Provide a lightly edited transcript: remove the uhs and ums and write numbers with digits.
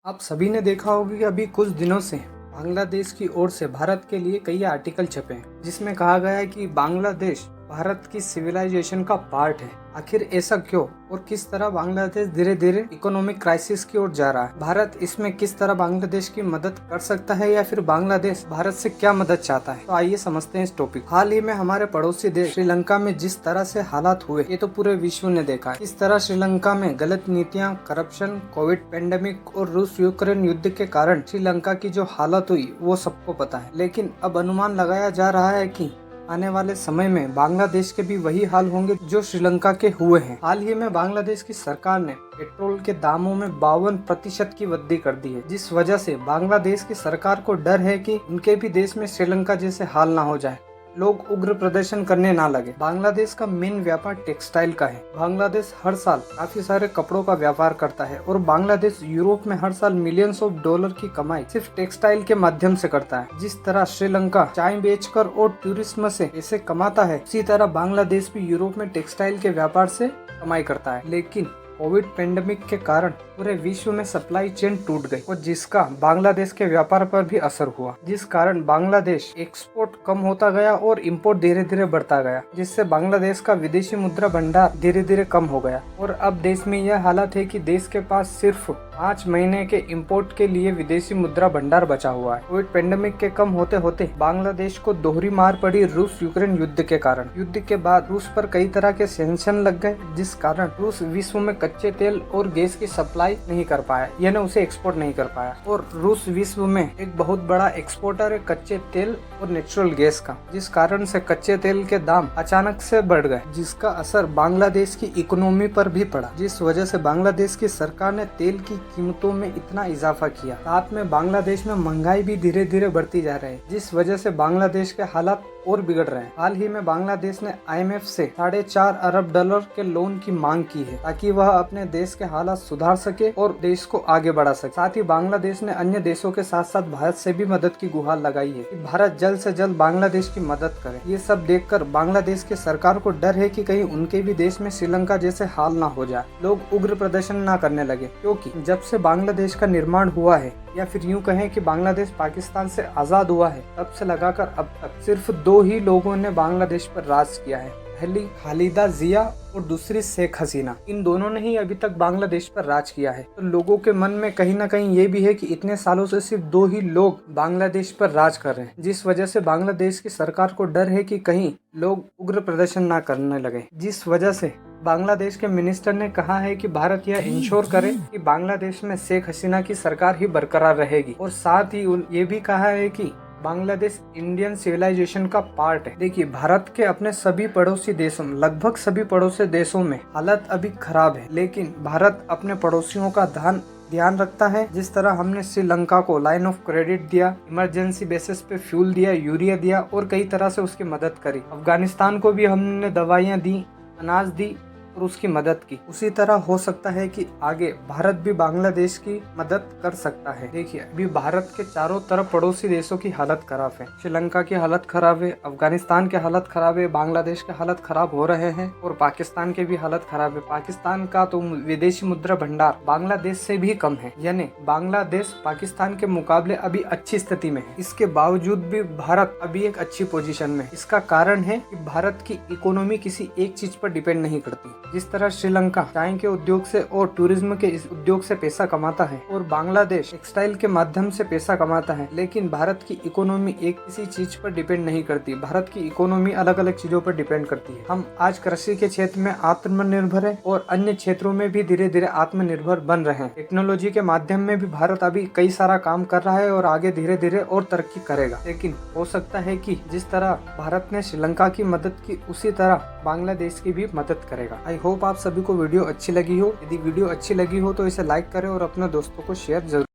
आप सभी ने देखा होगा कि अभी कुछ दिनों से बांग्लादेश की ओर से भारत के लिए कई आर्टिकल छपे हैं जिसमें कहा गया है कि बांग्लादेश भारत की सिविलाइजेशन का पार्ट है। आखिर ऐसा क्यों और किस तरह बांग्लादेश धीरे धीरे इकोनॉमिक क्राइसिस की ओर जा रहा है? भारत इसमें किस तरह बांग्लादेश की मदद कर सकता है या फिर बांग्लादेश भारत से क्या मदद चाहता है? तो आइए समझते हैं इस टॉपिक। हाल ही में हमारे पड़ोसी देश श्रीलंका में जिस तरह से हालात हुए ये तो पूरे विश्व ने देखा है। इस तरह श्रीलंका में गलत नीतियाँ, करप्शन, कोविड पेंडेमिक और रूस यूक्रेन युद्ध के कारण श्रीलंका की जो हालत हुई वो सबको पता है। लेकिन अब अनुमान लगाया जा रहा है कि आने वाले समय में बांग्लादेश के भी वही हाल होंगे जो श्रीलंका के हुए हैं। हाल ही में बांग्लादेश की सरकार ने पेट्रोल के दामों में 52% की वृद्धि कर दी है, जिस वजह से बांग्लादेश की सरकार को डर है कि उनके भी देश में श्रीलंका जैसे हाल ना हो जाए, लोग उग्र प्रदर्शन करने ना लगे। बांग्लादेश का मेन व्यापार टेक्सटाइल का है। बांग्लादेश हर साल काफी सारे कपड़ों का व्यापार करता है और बांग्लादेश यूरोप में हर साल मिलियंस ऑफ डॉलर की कमाई सिर्फ टेक्सटाइल के माध्यम से करता है। जिस तरह श्रीलंका चाय बेचकर और टूरिज्म से पैसे कमाता है, उसी तरह बांग्लादेश भी यूरोप में टेक्सटाइल के व्यापार से कमाई करता है। लेकिन कोविड पेंडेमिक के कारण पूरे विश्व में सप्लाई चेन टूट गई और जिसका बांग्लादेश के व्यापार पर भी असर हुआ, जिस कारण बांग्लादेश एक्सपोर्ट कम होता गया और इंपोर्ट धीरे धीरे बढ़ता गया, जिससे बांग्लादेश का विदेशी मुद्रा भंडार धीरे धीरे कम हो गया। और अब देश में यह हालत है कि देश के पास सिर्फ 5 महीने के इंपोर्ट के लिए विदेशी मुद्रा भंडार बचा हुआ है। कोविड पेंडेमिक के कम होते होते बांग्लादेश को दोहरी मार पड़ी रूस यूक्रेन युद्ध के कारण। युद्ध के बाद रूस पर कई तरह के सैंक्शन लग गए, जिस कारण रूस विश्व में कच्चे तेल और गैस की सप्लाई नहीं कर पाया, यानी उसे एक्सपोर्ट नहीं कर पाया। और रूस विश्व में एक बहुत बड़ा एक्सपोर्टर है कच्चे तेल और नेचुरल गैस का, जिस कारण से कच्चे तेल के दाम अचानक से बढ़ गए, जिसका असर बांग्लादेश की इकोनॉमी पर भी पड़ा, जिस वजह से बांग्लादेश की सरकार ने तेल की कीमतों में इतना इजाफा किया। साथ में बांग्लादेश में महंगाई भी धीरे धीरे बढ़ती जा रही है, जिस वजह से बांग्लादेश के हालात और बिगड़ रहे हैं। हाल ही में बांग्लादेश ने IMF से $4.5 अरब के लोन की मांग की है ताकि वह अपने देश के हालात सुधार सके और देश को आगे बढ़ा सके। साथ ही बांग्लादेश ने अन्य देशों के साथ साथ भारत से भी मदद की गुहार लगाई है कि भारत जल्द से जल्द बांग्लादेश की मदद करे। ये सब देखकर बांग्लादेश की सरकार को डर है कि कहीं उनके भी देश में श्रीलंका जैसे हाल ना हो जाए, लोग उग्र प्रदर्शन ना करने लगे। क्योंकि जब से बांग्लादेश का निर्माण हुआ है, या फिर यूं कहें कि बांग्लादेश पाकिस्तान से आजाद हुआ है, तब से लगाकर अब तक सिर्फ 2 ही लोगों ने बांग्लादेश पर राज किया है। पहली खालिदा जिया और दूसरी शेख हसीना। इन दोनों ने ही अभी तक बांग्लादेश पर राज किया है। तो लोगों के मन में कहीं ना कहीं ये भी है कि इतने सालों से सिर्फ 2 ही लोग बांग्लादेश पर राज कर रहे हैं, जिस वजह से बांग्लादेश की सरकार को डर है कि कहीं लोग उग्र प्रदर्शन ना करने लगे। जिस वजह से बांग्लादेश के मिनिस्टर ने कहा है कि भारत यह इंश्योर करे कि बांग्लादेश में शेख हसीना की सरकार ही बरकरार रहेगी। और साथ ही ये भी कहा है कि बांग्लादेश इंडियन सिविलाइजेशन का पार्ट है। देखिए, भारत के अपने सभी पड़ोसी देशों में, लगभग सभी पड़ोसी देशों में हालत अभी खराब है, लेकिन भारत अपने पड़ोसियों का ध्यान रखता है। जिस तरह हमने श्रीलंका को लाइन ऑफ क्रेडिट दिया, इमरजेंसी बेसिस पे फ्यूल दिया, यूरिया दिया और कई तरह से उसकी मदद करी। अफगानिस्तान को भी हमने दवाइयाँ दी, अनाज दी और उसकी मदद की। उसी तरह हो सकता है कि आगे भारत भी बांग्लादेश की मदद कर सकता है। देखिए, अभी भारत के चारों तरफ पड़ोसी देशों की हालत खराब है। श्रीलंका की हालत खराब है, अफगानिस्तान की हालत खराब है, बांग्लादेश के हालत खराब हो रहे हैं और पाकिस्तान के भी हालत खराब है। पाकिस्तान का तो विदेशी मुद्रा भंडार बांग्लादेश से भी कम है, यानी बांग्लादेश पाकिस्तान के मुकाबले अभी अच्छी स्थिति में है। इसके बावजूद भी भारत अभी एक अच्छी पोजीशन में। इसका कारण है कि भारत की इकोनॉमी किसी एक चीज पर डिपेंड नहीं करती। जिस तरह श्रीलंका चाय के उद्योग से और टूरिज्म के इस उद्योग से पैसा कमाता है और बांग्लादेश टेक्सटाइल के माध्यम से पैसा कमाता है, लेकिन भारत की इकोनॉमी एक किसी चीज पर डिपेंड नहीं करती। भारत की इकोनॉमी अलग अलग चीजों पर डिपेंड करती है। हम आज कृषि के क्षेत्र में आत्मनिर्भर है और अन्य क्षेत्रों में भी धीरे धीरे आत्मनिर्भर बन रहे हैं। टेक्नोलॉजी के माध्यम में भी भारत अभी कई सारा काम कर रहा है और आगे धीरे धीरे और तरक्की करेगा। लेकिन हो सकता है कि जिस तरह भारत ने श्रीलंका की मदद की, उसी तरह बांग्लादेश की भी मदद करेगा। आई होप आप सभी को वीडियो अच्छी लगी हो। यदि वीडियो अच्छी लगी हो तो इसे लाइक करें और अपने दोस्तों को शेयर जरूर